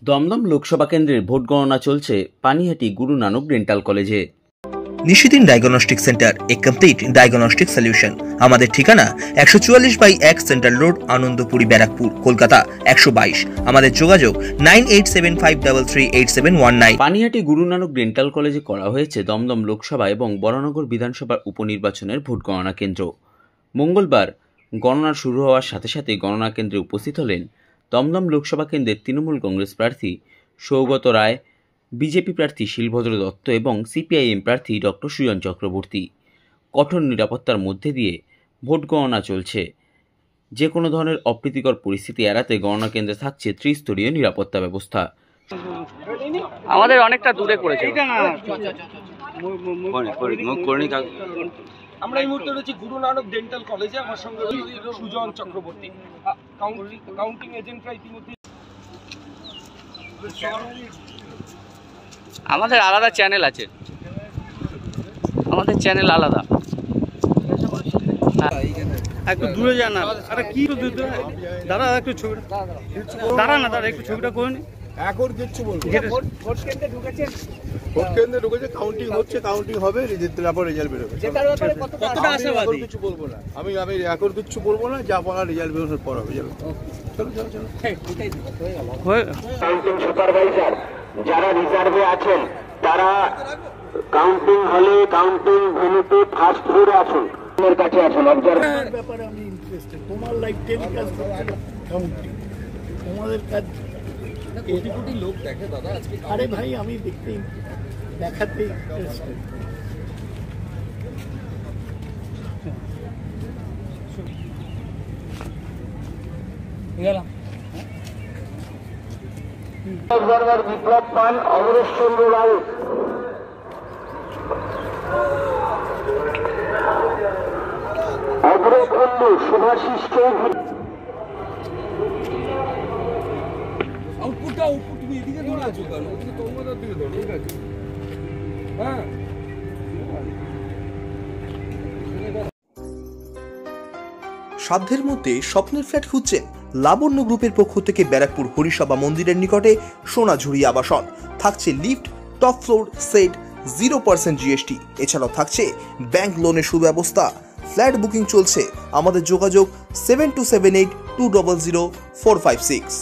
দমদম লোকসভা কেন্দ্রের ভোট গণনা চলছে পানিহাটি গুরু নানক ডেন্টাল কলেজে। নিশিদিন ডায়াগনস্টিক সেন্টার, এ কমপ্লিট ডায়াগনস্টিক সলিউশন। আমাদের ঠিকানা 144/1 সেন্ট্রাল রোড, আনন্দপুরি, ব্যারাকপুর, কলকাতা 122। আমাদের যোগাযোগ 9875338719। পানিহাটি গুরু নানক ডেন্টাল কলেজে করা হয়েছে দমদম লোকসভা এবং বরানগর বিধানসভার উপনির্বাচনের ভোট গণনা কেন্দ্র। মঙ্গলবার গণনা শুরু হওয়ার সাথে সাথে গণনা কেন্দ্রে উপস্থিত হলেন দমদম লোকসভা কেন্দ্রের তৃণমূল কংগ্রেস প্রার্থী সৌগত রায়, বিজেপি প্রার্থী শিলভদ্র দত্ত এবং সিপিআইএম প্রার্থী ডক্টর সুজন চক্রবর্তী। কঠোর নিরাপত্তার মধ্যে দিয়ে ভোট গণনা চলছে। যে কোনো ধরনের অপ্রীতিকর পরিস্থিতি এড়াতে গণনা কেন্দ্রে থাকছে ত্রিস্তরীয় নিরাপত্তা ব্যবস্থা। আমাদের অনেকটা দূরে করেছে। আমরা এই মুহূর্তে রয়েছি গুরু নানক ডেন্টাল কলেজে। আমার সঙ্গে সুজন চক্রবর্তী, কাউন্টিং এজেন্টরা ইতিমধ্যে। আমাদের আলাদা চ্যানেল আছে, আমাদের চ্যানেল আলাদা। একটু দূরে যান না। আরে কি দাদা, একটু ছবিটা দাঁড়া না, দাঁড়া একটু ছবিটা করে নি। এখন কিচ্ছু বলবো। ভোট কেন্দ্রে ঢুকেছে, কাউন্টিং হচ্ছে, কাউন্টিং হবে, তারপর রেজাল্ট বেরোবে। কতটা আশাবাদী? কিছু বলবো না, আমি এখন কিছু বলবো না, যা বলার রেজাল্ট বেরোনোর পর হবে। চলো চলো। কাউন্টিং সুপারভাইজার যারা রিজার্ভে আছেন তারা কাউন্টিং হলে, কাউন্টিং ভেন্যুতে ফার্স্ট ফ্লোরে আছেন, এর কাছে আছেন। অবজারভার ব্যাপারে আমি ইন্টারেস্টেড। তোমার লাইভ টেলিকাস্ট হচ্ছে কাউন্টিং, তোমাদের কাজ। কোটি কোটি লোক দেখে দাদা আজকে। আরে ভাই, আমি দেখাতে ইন্টারেস্টেড। গেলাম। অবজারভার বিপ্লব পান, অমরেশ চন্দ্র রায়, অগ্রজ কুন্ডু, শুভাশিস চৌধুরী। তুমি এদিকে ধরে আছো কেন? ওদিকে তোমাদের দিকে ধরো। ঠিক আছে, হ্যাঁ। সাধ্যের মধ্যে স্বপ্নের ফ্ল্যাট খুঁজছেন? লাবণ্য গ্রুপের পক্ষ থেকে ব্যারাকপুর হরিসভা মন্দিরের নিকটে সোনাঝুরি আবাসন। থাকছে lift, top floor, set, 0% GST। এছাড়াও থাকছে ব্যাংক লোনের সুব্যবস্থা। ফ্ল্যাট বুকিং চলছে। আমাদের যোগাযোগ 7278200456।